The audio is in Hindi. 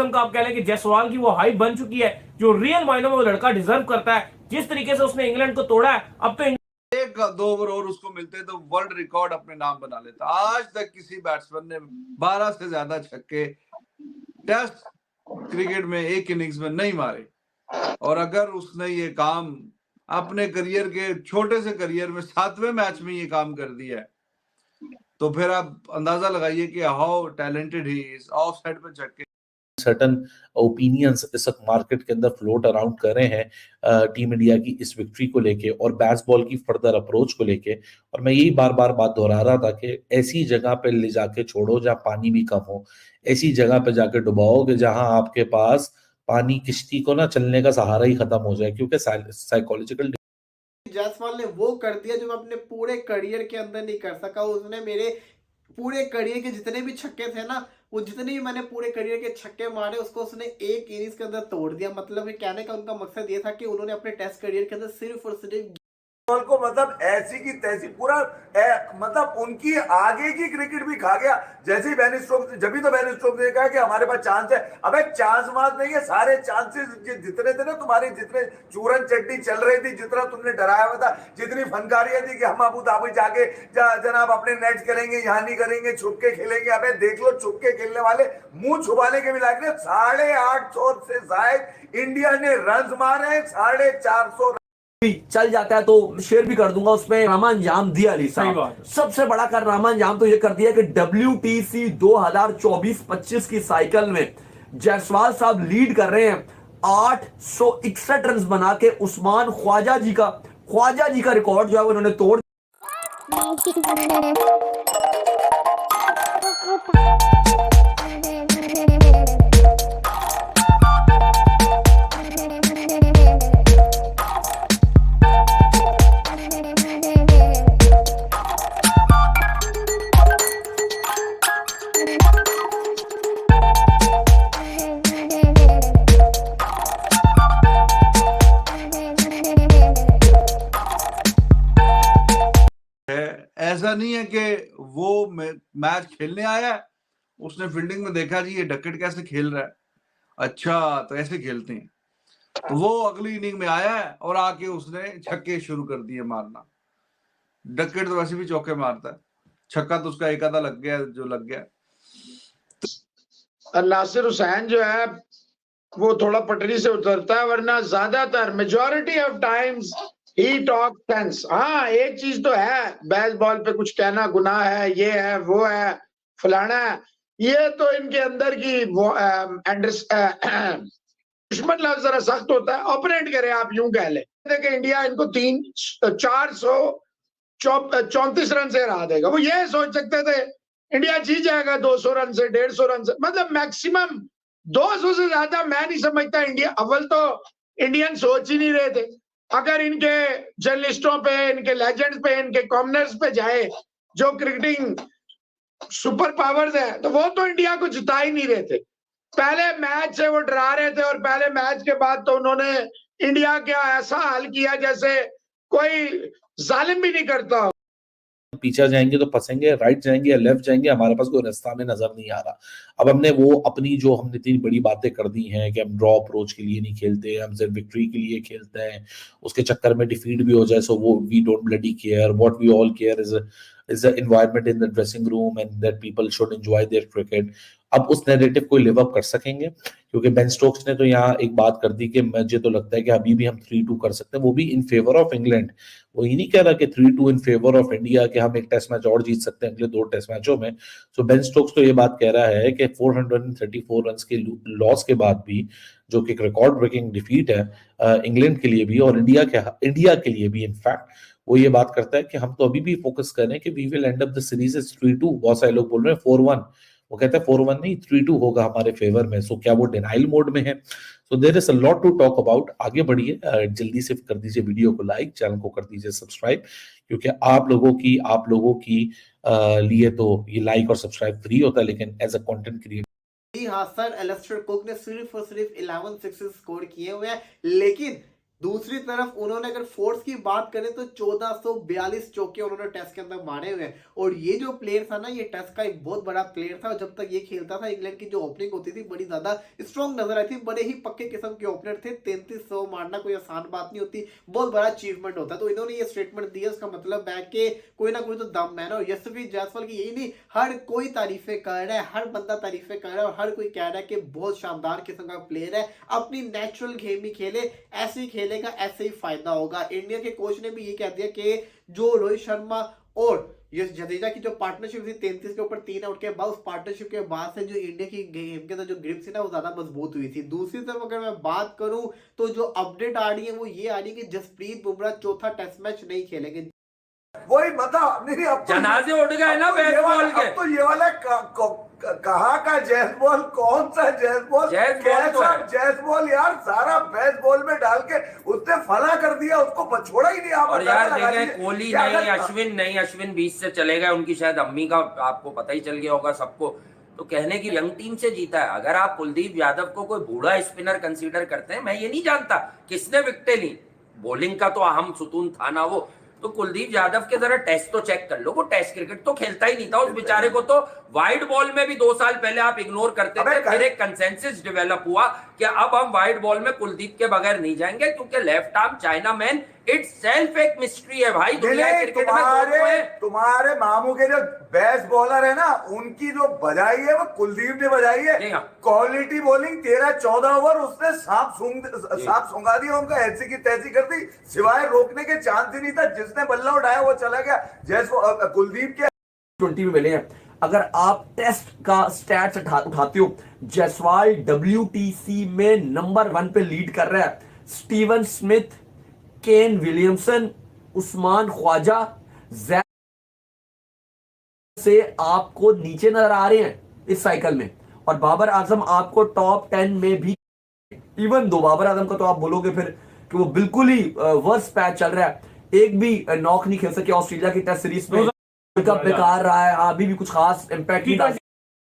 किस्म का आप कह लें कि जायसवाल की वो हाइप बन चुकी है, जो रियल मायनों में वो लड़का डिजर्व करता है। जिस तरीके से उसने इंग्लैंड को तोड़ा है, अब तो एक 2 ओवर और उसको मिलते तो वर्ल्ड रिकॉर्ड अपने नाम बना लेता। आज तक किसी बैट्समैन ने 12 से ज्यादा छक्के टेस्ट क्रिकेट में एक इनिंग्स में नहीं मारे, और अगर उसने ये काम अपने करियर के छोटे से करियर में 7वें मैच में ये काम कर दिया है, तो फिर आप अंदाजा लगाइए कि how talented he is. Of side पे छक्के सर्टन ओपिनियंस इस वक्त मार्केट के अंदर फ्लोट अराउंड कर रहे हैं टीम इंडिया की इस विक्ट्री को लेके और बैट्सबॉल की फर्दर अप्रोच को लेके। और मैं यही बार बार बात दोहरा रहा था कि ऐसी जगह पे ले जाके छोड़ो जहां पानी भी कम हो, ऐसी जगह पे जाके डुबाओ कि जहां आपके पास पानी किश्ती को ना चलने का सहारा ही खत्म हो जाए, क्योंकि साइकोलॉजिकल जायसवाल ने वो कर दिया जो मैं अपने पूरे करियर के अंदर नहीं कर सका। उसने मेरे पूरे करियर के जितने भी छक्के थे ना, वो जितने भी मैंने पूरे करियर के छक्के मारे, उसको उसने एक इनिंग्स के अंदर तोड़ दिया। मतलब ये कहने का उनका मकसद ये था कि उन्होंने अपने टेस्ट करियर के अंदर सिर्फ और सिर्फ को मतलब ऐसी की तैसी पूरा मतलब उनकी आगे की क्रिकेट भी खा गया। जैसे ही बेन स्टोक्स, जब भी तो बेन स्टोक्स ने कहा कि हमारे पास चांस है। अबे चांस मास नहीं है, सारे चांसेस जितने थे ना तुम्हारे, जितने चूरन चट्टी चल रही थी, जितना तुमने डराया हुआ था, जितनी फनकारियां थी कि हम अबू धाबी जाके जनाब अपने नेट करेंगे, यहाँ नहीं करेंगे, छुप के खेलेंगे। अबे देख लो, छुप के खेलने वाले मुंह छुपाने के भी लायक नहीं। 850 से जायद इंडिया ने रन मारे, 450 चल जाता है तो शेयर भी कर दूंगा उसमें। रामा अंजाम दिया अली साहब, सबसे बड़ा रामा अंजाम तो ये कर दिया कि WTC 2024-25 की साइकिल में जायसवाल साहब लीड कर रहे हैं 861 रन बना के। उस्मान ख्वाजा जी का रिकॉर्ड जो है उन्होंने तोड़ ऐसा नहीं है कि वो मैच खेलने आया, उसने फील्डिंग में देखा जी ये डकेट कैसे खेल रहा है, अच्छा तो ऐसे खेलते हैं, तो वो अगली इनिंग में आया है और आके उसने छक्के शुरू कर दिए मारना। डकेट तो वैसे भी चौके मारता है, छक्का तो उसका एक आधा लग गया जो लग गया। नासिर हुसैन जो है वो थोड़ा पटरी से उतरता है, वरना ज्यादातर majority of times he talk sense. हाँ एक चीज तो है, बेसबॉल पे कुछ कहना गुनाह है, ये है वो है फलाना है, ये तो इनके अंदर की वो दुश्मन लफ्ज जरा सख्त होता है, ऑपरेट करे आप यूं कह ले कि इंडिया इनको 434 रन से हरा देगा। वो ये सोच सकते थे इंडिया जीत जाएगा 200 रन से, 150 रन से, मतलब मैक्सिमम 200 से ज्यादा मैं नहीं समझता इंडिया। अव्वल तो इंडियन सोच ही नहीं रहे थे। अगर इनके जर्नलिस्टों पे, इनके लेजेंड्स पे, इनके कॉमनर्स पे जाए जो क्रिकेटिंग सुपर पावर्स है, तो वो तो इंडिया को जिता ही नहीं रहे थे। पहले मैच से वो डरा रहे थे और पहले मैच के बाद तो उन्होंने इंडिया का ऐसा हाल किया जैसे कोई जालिम भी नहीं करता। पीछे जाएंगे तो फंसेंगे, राइट जाएंगे या लेफ्ट जाएंगे, हमारे पास कोई रास्ता में नजर नहीं आ रहा। अब हमने वो अपनी जो हमने इतनी बड़ी बातें कर दी हैं कि हम ड्रॉ अप्रोच के लिए नहीं खेलते, हम सिर्फ विक्ट्री के लिए खेलते हैं, उसके चक्कर में डिफीट भी हो जाए सो वो we don't bloody care, what we all care is the environment in the dressing room and that people should enjoy their cricket. अब उस नैरेटिव को लिव अप कर सकेंगे? क्योंकि बेन स्टोक्स ने तो यहाँ एक बात कर दी कि मुझे तो लगता है कि अभी भी हम 3-2 कर सकते हैं, वो भी इन फेवर ऑफ इंग्लैंड। वो ये नहीं कह रहा कि 3-2 इन फेवर ऑफ इंडिया कि हम एक टेस्ट मैच और जीत सकते हैं अगले 2 टेस्ट मैचों में। सो बेन स्टोक्स तो ये बात कह रहा है कि 434 रन के लॉस के बाद भी, जो कि एक रिकॉर्ड ब्रेकिंग डिफीट है इंग्लैंड के लिए भी और इंडिया के लिए भी, इनफैक्ट वो ये बात करता है कि हम तो अभी भी फोकस कर रहे हैं कि we will end up the series is 3-2। बहुत सारे लोग बोल रहे हैं 4-1, वो कहते हैं 4-1 नहीं 3-2 होगा हमारे फेवर में। सो क्या वो डिनाइल मोड में है? So there is a lot to talk about. आगे बढ़िए, जल्दी से कर दीजिए वीडियो को लाइक, चैनल को कर दीजिए सब्सक्राइब, क्योंकि आप लोगों की लिए तो ये लाइक और सब्सक्राइब फ्री होता है, लेकिन एज अ कंटेंट क्रिएटर। हाँ सर, एलिस्टर कुक ने सिर्फ और सिर्फ 11 सिक्सेस स्कोर किए हुए हैं, लेकिन दूसरी तरफ उन्होंने अगर फोर्स की बात करें तो 1442 चौके उन्होंने टेस्ट के अंदर मारे हुए हैं। और ये जो प्लेयर था ना, ये टेस्ट का एक बहुत बड़ा प्लेयर था। और जब तक ये खेलता था, इंग्लैंड की जो ओपनिंग होती थी बड़ी ज्यादा स्ट्रॉन्ग नजर आई थी। बड़े ही पक्के किस्म के ओपनर थे। 3300 मारना कोई आसान बात नहीं होती, बहुत बड़ा अचीवमेंट होता है। तो इन्होंने ये स्टेटमेंट दिया, इसका मतलब है कि कोई ना कोई तो दम है ना। और यशस्वी जायसवाल की यही नहीं, हर कोई तारीफें कर रहा है, हर बंदा तारीफें कर रहा है और हर कोई कह रहा है कि बहुत शानदार किस्म का प्लेयर है। अपनी नेचुरल गेम ही खेले, ऐसे ही खेलेगा, ऐसे ही फायदा होगा। इंडिया के कोच ने भी ये कह दिया कि जो रोहित शर्मा और यश जडेजा की जो पार्टनरशिप थी 33 के ऊपर 3 आउट के बाद, उस पार्टनरशिप के बाद से जो इंडिया की गेम के अंदर जो ग्रिप थी ना, वो ज्यादा मजबूत हुई थी। दूसरी तरफ अगर मैं बात करूं तो जो अपडेट आ रही है वो ये आ रही है कि जसप्रीत बुमराह चौथा टेस्ट मैच नहीं खेलेंगे। वही मतलब नहीं, अब तो जनाजे उठ गए ना बेस बॉल के। अब तो ये वाला कहाँ का जैस बॉल, कौन सा जैस बॉल, कैसा जैस बॉल यार, सारा बेस बॉल में डाल के उसने फला कर दिया, उसको छोड़ा ही नहीं। आप और यार देखें, कोहली नहीं, अश्विन नहीं, अश्विन 20 से चले गए, उनकी शायद अम्मी का आपको पता ही चल गया होगा सबको। तो कहने की यंग टीम से जीता है। अगर आप कुलदीप यादव को कोई बूढ़ा स्पिनर कंसीडर करते हैं, मैं ये नहीं जानता किसने विकेटें ली, बॉलिंग का तो अहम सुतून था ना वो। तो कुलदीप यादव के जरा टेस्ट तो चेक कर लो, वो टेस्ट क्रिकेट तो खेलता ही नहीं था। उस बेचारे को तो वाइड बॉल में भी 2 साल पहले आप इग्नोर करते थे। फिर एक कंसेंसस डेवलप हुआ कि अब हम वाइड बॉल में कुलदीप के बगैर नहीं जाएंगे, क्योंकि left arm China man itself एक मिस्ट्री है भाई दुनिया क्रिकेट में। तुम्हारे मामू के जो बेस्ट बॉलर है ना, उनकी जो बजाई है वो कुलदीप ने बजाई है। क्वालिटी बॉलिंग 13-14 ओवर उसने सांप सूंघा दिया, उनका ऐसी की तैसी कर दी, सिवाय रोकने के चांस ही नहीं था। जिसने बल्ला उठाया वो चला गया। जैसे कुलदीप के 20 में मिले हैं। अगर आप टेस्ट का स्टैट्स उठाते हो, जायसवाल WTC में नंबर 1 पे लीड कर रहा है। Steven Smith, Kane Williamson, Usman Khawaja, Jack से आपको नीचे नजर आ रहे हैं इस साइकिल में। और बाबर आजम आपको टॉप 10 में भी, इवन दो बाबर आजम का तो आप बोलोगे फिर कि वो बिल्कुल ही वर्स्ट पैच चल रहा है, एक भी नॉक नहीं खेल सके ऑस्ट्रेलिया की टेस्ट सीरीज में, बेकार रहा है, अभी भी कुछ खास इंपैक्ट नहीं डाल